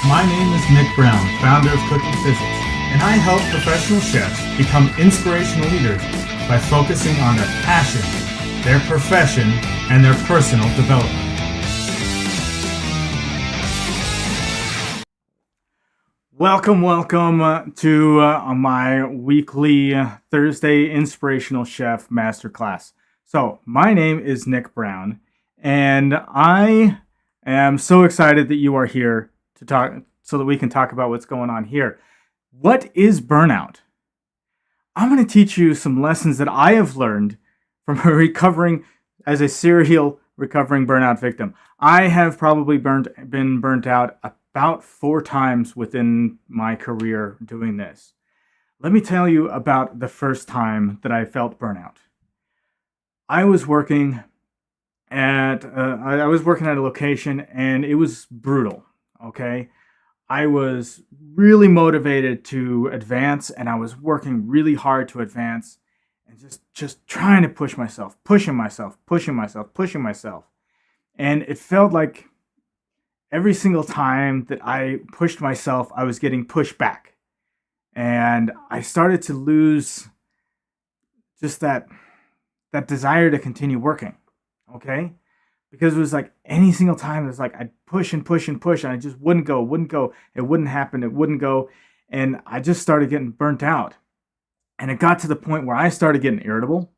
My name is Nick Brown, founder of Cooking Physics, and I help professional chefs become inspirational leaders by focusing on their passion, their profession, and their personal development. Welcome to my weekly Thursday Inspirational Chef Masterclass. So, my name is Nick Brown, and I am so excited that you are here to talk so that we can talk about what's going on here. What is burnout? I'm going to teach you some lessons that I have learned from recovering as a serial recovering burnout victim. I have probably been burnt out about 4 times within my career doing this. Let me tell you about the first time that I felt burnout. I was working at a location, and it was brutal. Okay, I was really motivated to advance, and I was working really hard to advance, and just trying to pushing myself, and it felt like every single time that I pushed myself, I was getting pushed back, and I started to lose just that desire to continue working. Okay, because it was like any single time it was like I'd push and push and push, and I just wouldn't go, it wouldn't happen, it wouldn't go, and I just started getting burnt out, and it got to the point where I started getting irritable.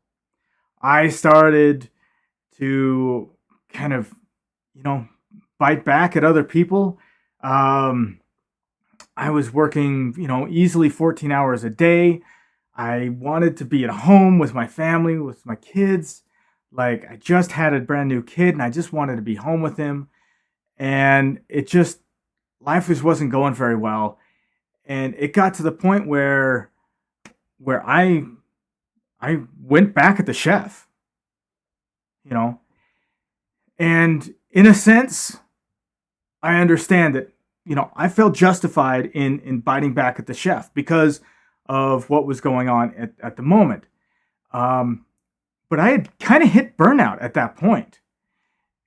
I started to kind of, bite back at other people. I was working, easily 14 hours a day. I wanted to be at home with my family, with my kids. Like, I just had a brand new kid, and I just wanted to be home with him. And life wasn't going very well. And it got to the point where I went back at the chef, and in a sense, I understand that, I felt justified in biting back at the chef because of what was going on at the moment. But I had kind of hit burnout at that point,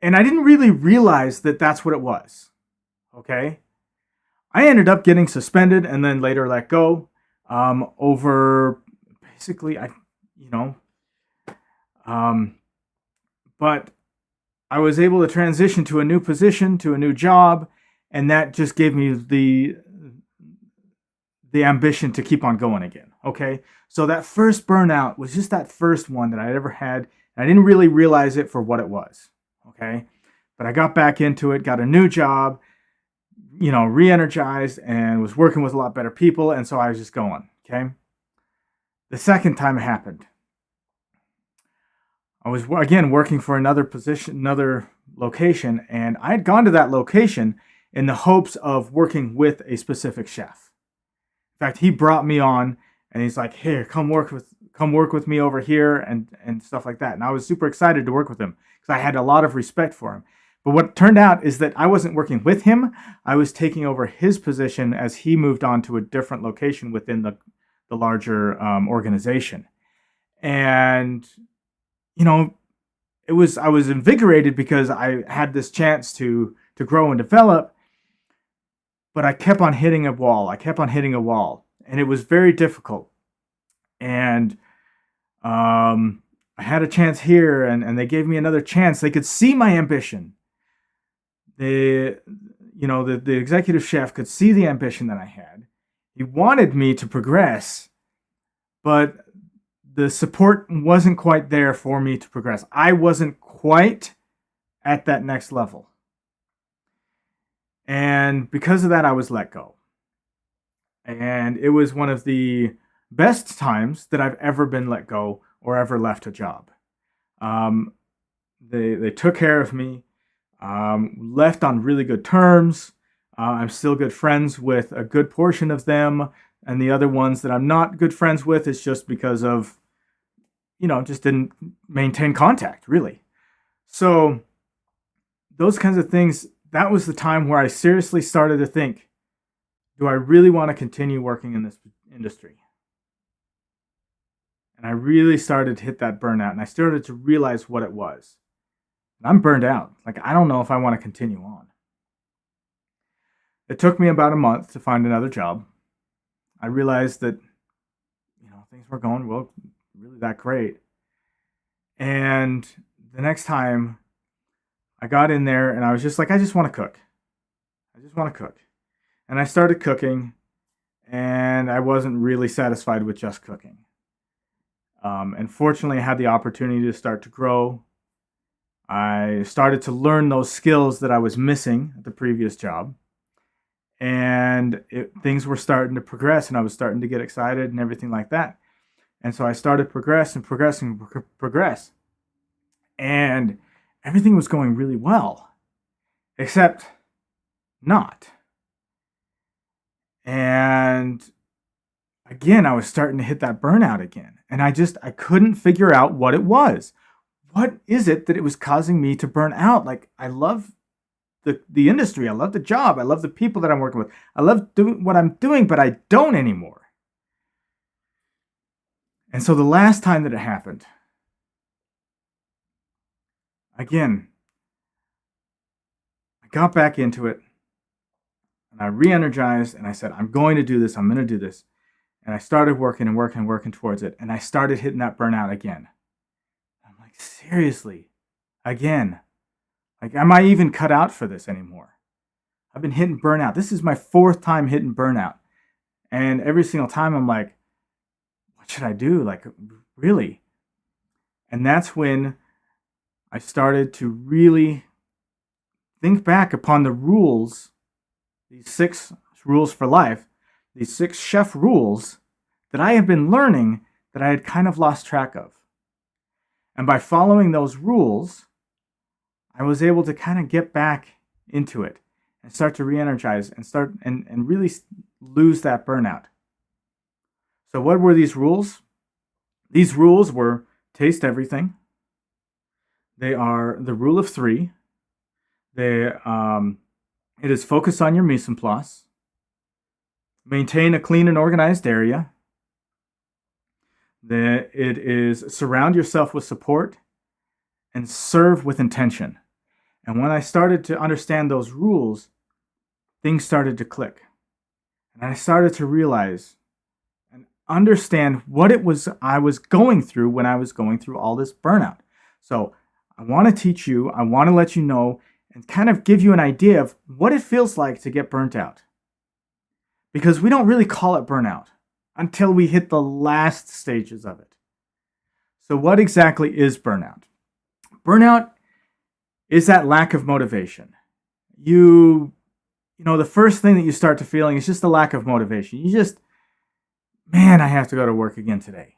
and I didn't really realize that that's what it was. Okay, I ended up getting suspended and then later let go over basically, but I was able to transition to a new position, to a new job, and that just gave me the ambition to keep on going again. Okay, so that first burnout was just that first one that I ever had, and I didn't really realize it for what it was. Okay, but I got back into it, got a new job, re-energized, and was working with a lot better people, and so I was just going. Okay, the second time it happened, I was again working for another location, and I had gone to that location in the hopes of working with a specific chef. In fact, he brought me on, and he's like, "Here, come work with me over here," and stuff like that. And I was super excited to work with him because I had a lot of respect for him. But what turned out is that I wasn't working with him. I was taking over his position as he moved on to a different location within the larger organization. And I was invigorated because I had this chance to grow and develop. But I kept on hitting a wall. And it was very difficult. And I had a chance here, and they gave me another chance. They could see my ambition. The executive chef could see the ambition that I had. He wanted me to progress, but the support wasn't quite there for me to progress. I wasn't quite at that next level. And because of that, I was let go. And it was one of the best times that I've ever been let go or ever left a job. They took care of me, left on really good terms. I'm still good friends with a good portion of them. And the other ones that I'm not good friends with is just because of, just didn't maintain contact, really. So those kinds of things, that was the time where I seriously started to think, do I really want to continue working in this industry? And I really started to hit that burnout, and I started to realize what it was. I'm burned out. Like, I don't know if I want to continue on. It took me about a month to find another job. I realized that, things weren't going well, really that great. And the next time I got in there and I was just like, I just want to cook. I just want to cook. And I started cooking, and I wasn't really satisfied with just cooking. And fortunately, I had the opportunity to start to grow. I started to learn those skills that I was missing at the previous job. And things were starting to progress, and I was starting to get excited and everything like that. And so I started progress. And everything was going really well, except not. And again, I was starting to hit that burnout again. And I couldn't figure out what it was. What is it that it was causing me to burn out? Like, I love the industry. I love the job. I love the people that I'm working with. I love doing what I'm doing, but I don't anymore. And so the last time that it happened, again, I got back into it and I re-energized and I said, I'm going to do this. I'm going to do this. And I started working and working and working towards it. And I started hitting that burnout again. I'm like, seriously, again. Like, am I even cut out for this anymore? I've been hitting burnout. This is my 4th time hitting burnout. And every single time I'm like, what should I do? Like, really? And that's when I started to really think back upon the rules, these 6 rules for life, these 6 chef rules that I had been learning that I had kind of lost track of. And by following those rules, I was able to kind of get back into it and start to re-energize and start and really lose that burnout. So what were these rules? These rules were taste everything. They are the rule of 3. It is focus on your mise en place. Maintain a clean and organized area. It is surround yourself with support and serve with intention. And when I started to understand those rules, things started to click. And I started to realize and understand what it was I was going through when I was going through all this burnout. So I want to teach you, I want to let you know, and kind of give you an idea of what it feels like to get burnt out. Because we don't really call it burnout until we hit the last stages of it. So what exactly is burnout? Burnout is that lack of motivation. The first thing that you start to feeling is just a lack of motivation. Man, I have to go to work again today.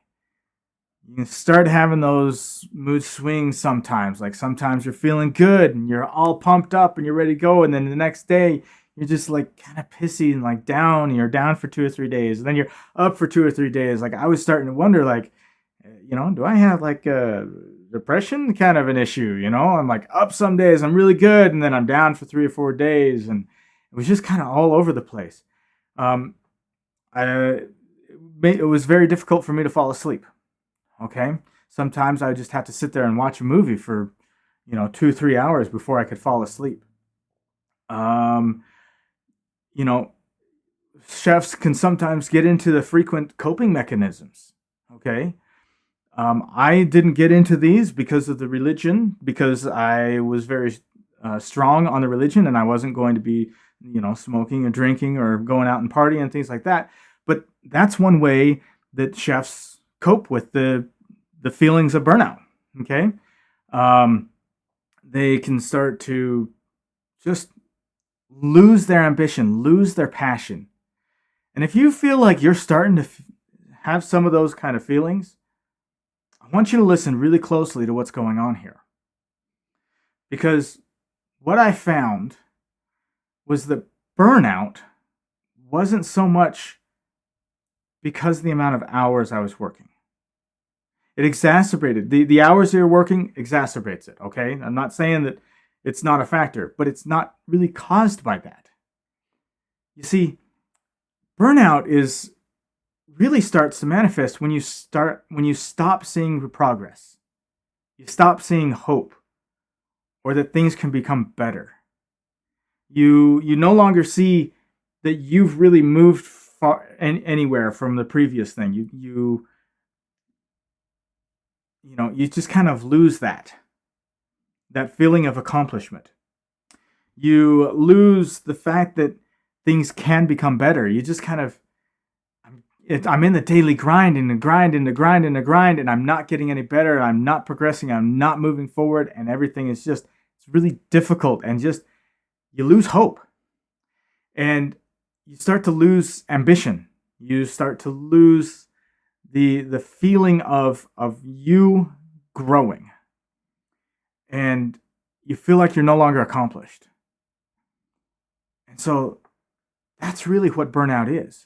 You can start having those mood swings sometimes. Like, sometimes you're feeling good and you're all pumped up and you're ready to go. And then the next day, you're just like kind of pissy and like down. And you're down for 2 or 3 days. And then you're up for 2 or 3 days. Like, I was starting to wonder, like, do I have like a depression kind of an issue? I'm like up some days, I'm really good. And then I'm down for 3 or 4 days. And it was just kind of all over the place. It was very difficult for me to fall asleep. Okay. Sometimes I just had to sit there and watch a movie for, 2, 3 hours before I could fall asleep. Chefs can sometimes get into the frequent coping mechanisms. Okay. I didn't get into these because of the religion, because I was very strong on the religion and I wasn't going to be, smoking or drinking or going out and partying and things like that. But that's one way that chefs cope with the feelings of burnout. Okay. They can start to just lose their ambition, lose their passion. And if you feel like you're starting to have some of those kind of feelings, I want you to listen really closely to what's going on here. Because what I found was that burnout wasn't so much because of the amount of hours I was working. It exacerbated. The hours you're working exacerbates it, okay? I'm not saying that it's not a factor, but it's not really caused by that. You see, burnout really starts to manifest when you stop seeing the progress. You stop seeing hope or that things can become better. You no longer see that you've really moved far anywhere from the previous thing. You just kind of lose that feeling of accomplishment. You lose the fact that things can become better. You just kind of, I'm in the daily grind and the grind and the grind and the grind, and I'm not getting any better. I'm not progressing. I'm not moving forward, and everything is just, it's really difficult, and just, you lose hope, and you start to lose ambition. You start to lose the feeling of you growing, and you feel like you're no longer accomplished. And so that's really what burnout is.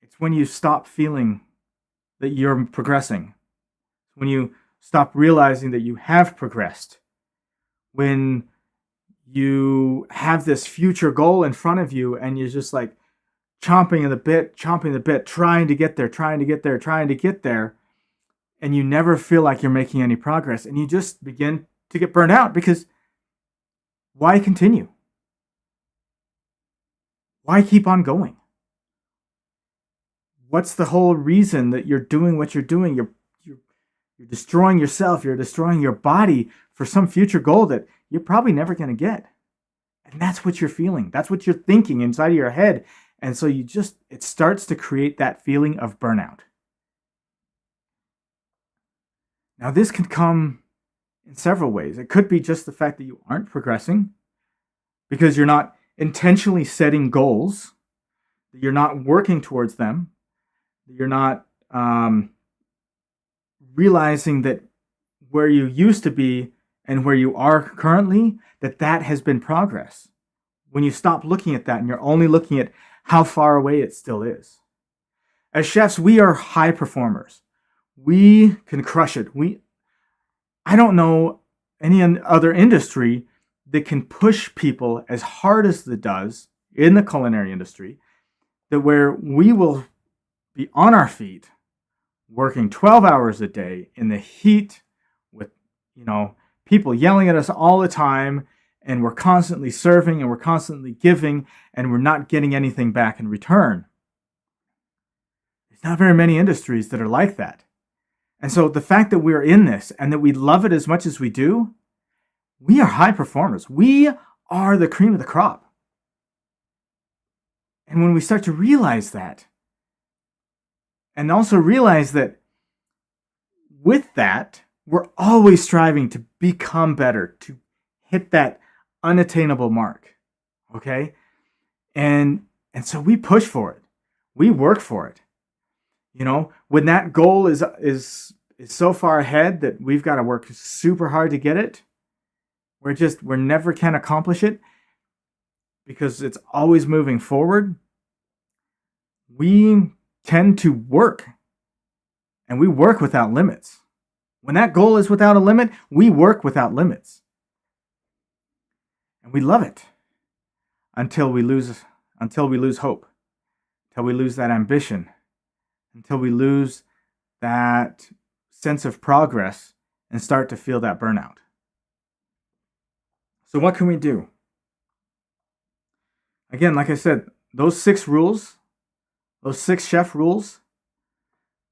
It's when you stop feeling that you're progressing, when you stop realizing that you have progressed, when you have this future goal in front of you and you're just like chomping the bit, trying to get there, trying to get there, trying to get there, and you never feel like you're making any progress, and you just begin to get burned out, because why continue? Why keep on going? What's the whole reason that you're doing what you're doing? You're destroying yourself. You're destroying your body for some future goal that you're probably never going to get. And that's what you're feeling. That's what you're thinking inside of your head. And so it starts to create that feeling of burnout. Now, this can come in several ways. It could be just the fact that you aren't progressing because you're not intentionally setting goals, that you're not working towards them, that you're not realizing that where you used to be and where you are currently, that has been progress. When you stop looking at that and you're only looking at how far away it still is. As chefs, we are high performers. We can crush it. I don't know any other industry that can push people as hard as it does in the culinary industry, that where we will be on our feet, working 12 hours a day in the heat with, people yelling at us all the time, and we're constantly serving and we're constantly giving, and we're not getting anything back in return. There's not very many industries that are like that. And so the fact that we're in this and that we love it as much as we do, we are high performers. We are the cream of the crop. And when we start to realize that, and also realize that with that, we're always striving to become better, to hit that unattainable mark. Okay? And so we push for it. We work for it. When that goal is so far ahead that we've got to work super hard to get it, we're never can accomplish it because it's always moving forward. We tend to work, and we work without limits. When that goal is without a limit, we work without limits. And we love it until we lose hope, until we lose that ambition, until we lose that sense of progress and start to feel that burnout. So what can we do? Again, like I said, those 6 rules, those 6 chef rules,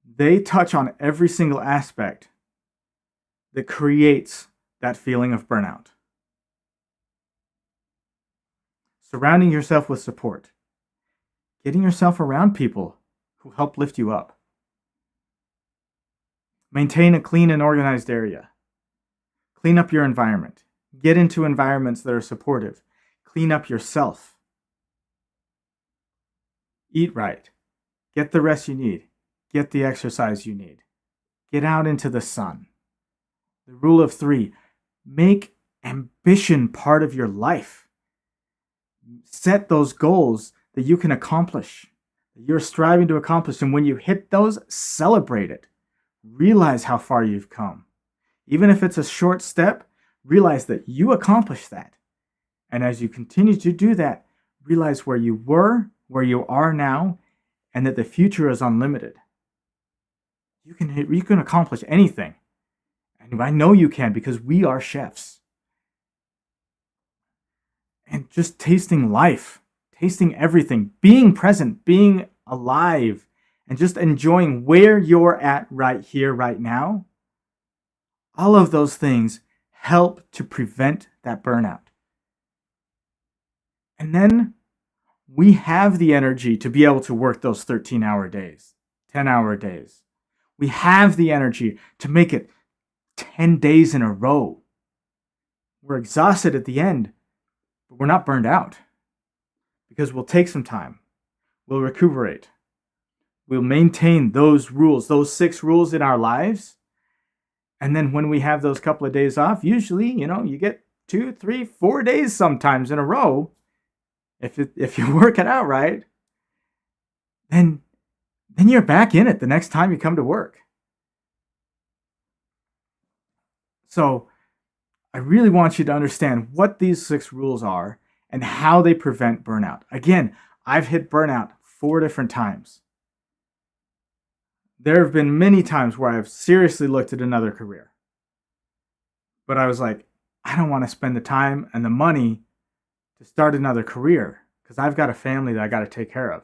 they touch on every single aspect that creates that feeling of burnout. Surrounding yourself with support. Getting yourself around people who help lift you up. Maintain a clean and organized area. Clean up your environment. Get into environments that are supportive. Clean up yourself. Eat right. Get the rest you need. Get the exercise you need. Get out into the sun. The rule of 3, make ambition part of your life. Set those goals that you can accomplish, that you're striving to accomplish. And when you hit those, celebrate it. Realize how far you've come. Even if it's a short step, realize that you accomplished that. And as you continue to do that, realize where you were, where you are now, and that the future is unlimited. You can accomplish anything. And I know you can, because we are chefs. And just tasting life tasting everything, being present, being alive, and just enjoying where you're at right here, right now, all of those things help to prevent that burnout. And then we have the energy to be able to work those 13-hour days, 10-hour days. We have the energy to make it 10 days in a row. We're exhausted at the end, but we're not burned out because we'll take some time. We'll recuperate. We'll maintain those rules, those 6 rules in our lives. And then when we have those couple of days off, usually, you get 2, 3, 4 days sometimes in a row. If you work it out right, then you're back in it the next time you come to work. So I really want you to understand what these 6 rules are and how they prevent burnout. Again, I've hit burnout 4 different times. There have been many times where I've seriously looked at another career. But I was like, I don't want to spend the time and the money to start another career because I've got a family that I got to take care of.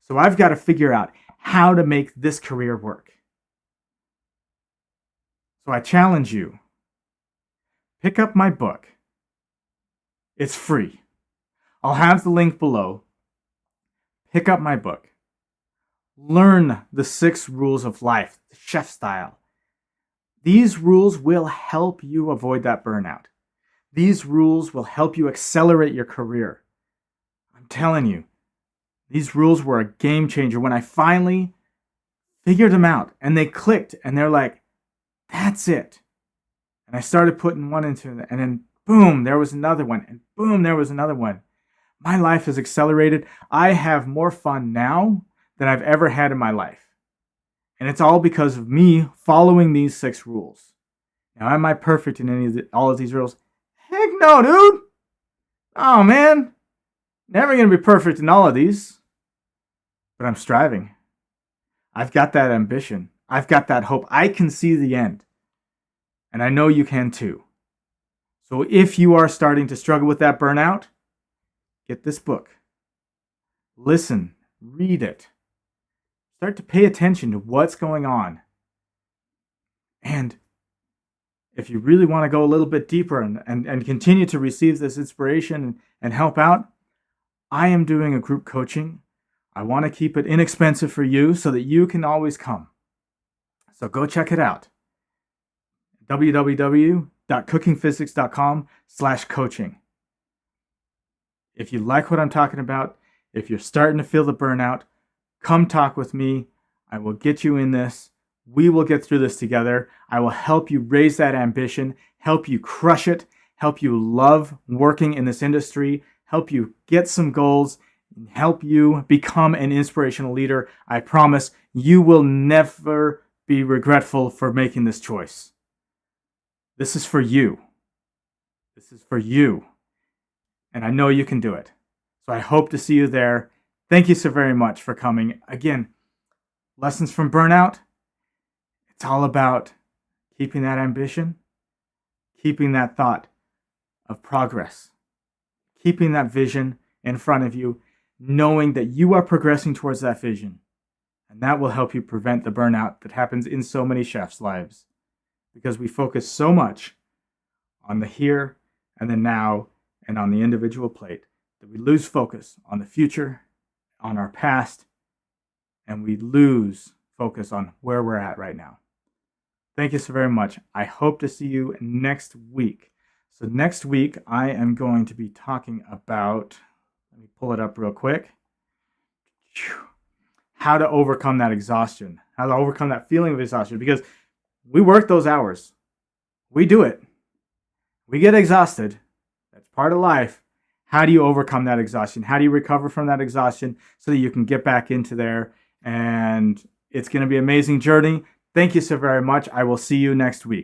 So I've got to figure out how to make this career work. So I challenge you, pick up my book. It's free. I'll have the link below. Pick up my book. Learn the 6 rules of life, the chef style. These rules will help you avoid that burnout. These rules will help you accelerate your career. I'm telling you, these rules were a game changer when I finally figured them out and they clicked and they're like, that's it. And I started putting one into it and then boom, there was another one and boom, there was another one. My life has accelerated. I have more fun now than I've ever had in my life. And it's all because of me following these 6 rules. Now, am I perfect in all of these rules? Heck no, dude. Oh, man. Never going to be perfect in all of these. But I'm striving. I've got that ambition. I've got that hope. I can see the end. And I know you can too. So if you are starting to struggle with that burnout, get this book. Listen, read it. Start to pay attention to what's going on. And if you really want to go a little bit deeper and continue to receive this inspiration and help out, I am doing a group coaching. I want to keep it inexpensive for you so that you can always come. So go check it out. www.cookingphysics.com/coaching. If you like what I'm talking about, if you're starting to feel the burnout, come talk with me. I will get you in this. We will get through this together. I will help you raise that ambition, help you crush it, help you love working in this industry, help you get some goals, and help you become an inspirational leader. I promise you will never be regretful for making this choice. This is for you. This is for you. And I know you can do it. So I hope to see you there. Thank you so very much for coming. Again, lessons from burnout. It's all about keeping that ambition, keeping that thought of progress, keeping that vision in front of you, knowing that you are progressing towards that vision. And that will help you prevent the burnout that happens in so many chefs' lives. Because we focus so much on the here and the now and on the individual plate that we lose focus on the future, on our past, and we lose focus on where we're at right now. Thank you so very much. I hope to see you next week. So next week, I am going to be talking about, let me pull it up real quick, how to overcome that exhaustion, how to overcome that feeling of exhaustion, because we work those hours. We do it. We get exhausted. That's part of life. How do you overcome that exhaustion? How do you recover from that exhaustion so that you can get back into there? And it's going to be an amazing journey. Thank you so very much. I will see you next week.